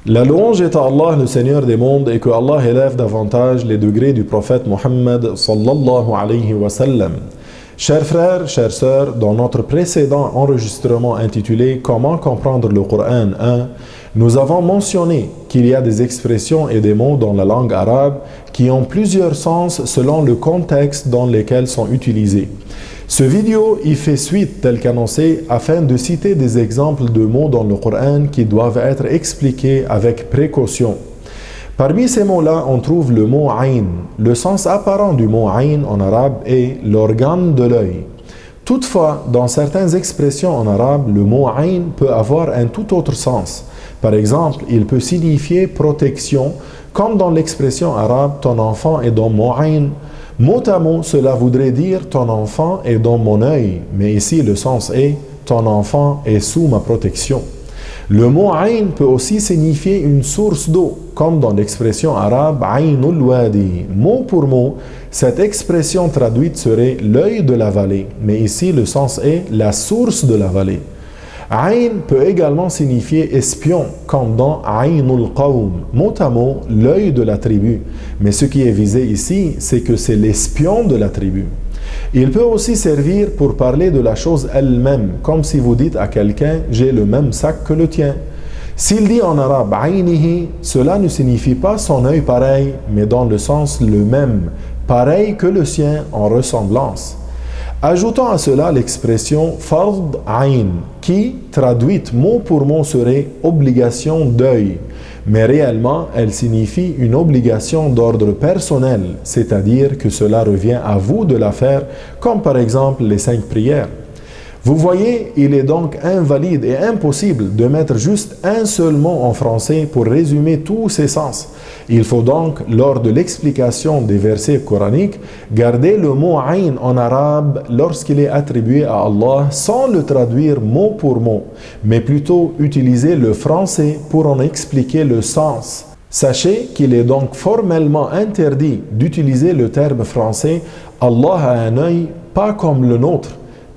La louange est à Allah, le Seigneur des mondes, et que Allah élève davantage les degrés du prophète Mohammed sallallahu alayhi wa sallam. Chers frères, chères sœurs, dans notre précédent enregistrement intitulé Comment comprendre le Coran 1, nous avons mentionné qu'il y a des expressions et des mots dans la langue arabe qui ont plusieurs sens selon le contexte dans lequel sont utilisés. Ce vidéo y fait suite tel qu'annoncé afin de citer des exemples de mots dans le Coran qui doivent être expliqués avec précaution. Parmi ces mots-là, on trouve le mot ayn. Le sens apparent du mot ayn en arabe est l'organe de l'œil. Toutefois, dans certaines expressions en arabe, le mot ayn peut avoir un tout autre sens. Par exemple, il peut signifier protection, comme dans l'expression arabe « ton enfant est dans mon ayn ». Mot à mot, cela voudrait dire « ton enfant est dans mon œil », mais ici le sens est « ton enfant est sous ma protection ». Le mot « ayn » peut aussi signifier une source d'eau, comme dans l'expression arabe « aynul wadi ». Mot pour mot, cette expression traduite serait « l'œil de la vallée », mais ici le sens est « la source de la vallée ». Ayn peut également signifier espion, comme dans Aynul Qawm, mot à mot, l'œil de la tribu. Mais ce qui est visé ici, c'est que c'est l'espion de la tribu. Il peut aussi servir pour parler de la chose elle-même, comme si vous dites à quelqu'un « j'ai le même sac que le tien ». S'il dit en arabe « aynihi », cela ne signifie pas son œil pareil, mais dans le sens le même, pareil que le sien en ressemblance. Ajoutons à cela l'expression « fard ayn » qui, traduite mot pour mot, serait « obligation d'œil », mais réellement, elle signifie une obligation d'ordre personnel, c'est-à-dire que cela revient à vous de la faire, comme par exemple les 5 prières. Vous voyez, il est donc invalide et impossible de mettre juste un seul mot en français pour résumer tous ses sens. Il faut donc, lors de l'explication des versets coraniques, garder le mot « ayn » en arabe lorsqu'il est attribué à Allah sans le traduire mot pour mot, mais plutôt utiliser le français pour en expliquer le sens. Sachez qu'il est donc formellement interdit d'utiliser le terme français « Allah a un œil » pas comme le nôtre.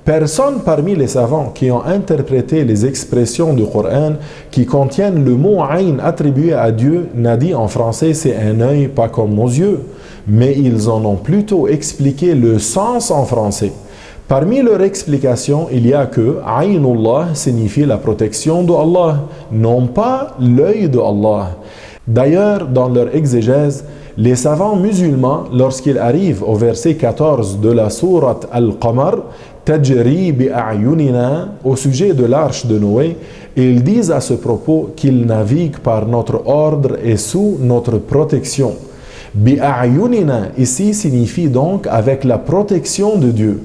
Personne parmi les savants qui ont interprété les expressions du Coran qui contiennent le mot « ayn » attribué à Dieu n'a dit en français « c'est un œil pas comme nos yeux », mais ils en ont plutôt expliqué le sens en français. Parmi leurs explications, il y a que « Aynullah » signifie la protection d'Allah, non pas l'œil de Allah. D'ailleurs, dans leur exégèse, les savants musulmans, lorsqu'ils arrivent au verset 14 de la sourate Al-Qamar, Tajri bi'ayunina, au sujet de l'arche de Noé, ils disent à ce propos qu'ils naviguent par notre ordre et sous notre protection. Bi'ayunina ici signifie donc avec la protection de Dieu.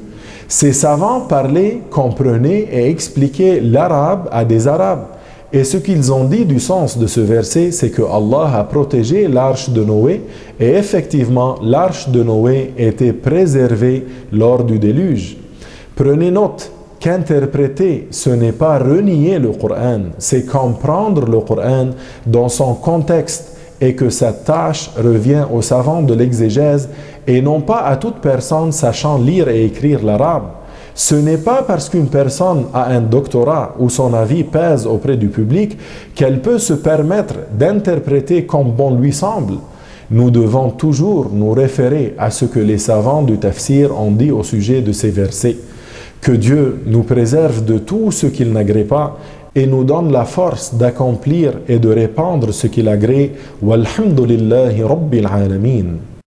Ces savants parlaient, comprenaient et expliquaient l'arabe à des arabes. Et ce qu'ils ont dit du sens de ce verset, c'est que Allah a protégé l'arche de Noé et effectivement l'arche de Noé était préservée lors du déluge. Prenez note qu'interpréter, ce n'est pas renier le Coran, c'est comprendre le Coran dans son contexte et que cette tâche revient aux savants de l'exégèse et non pas à toute personne sachant lire et écrire l'arabe. Ce n'est pas parce qu'une personne a un doctorat ou son avis pèse auprès du public qu'elle peut se permettre d'interpréter comme bon lui semble. Nous devons toujours nous référer à ce que les savants du tafsir ont dit au sujet de ces versets. Que Dieu nous préserve de tout ce qu'il n'agrée pas et nous donne la force d'accomplir et de répandre ce qu'il agrée. Walhamdulillahi Rabbil Alamin.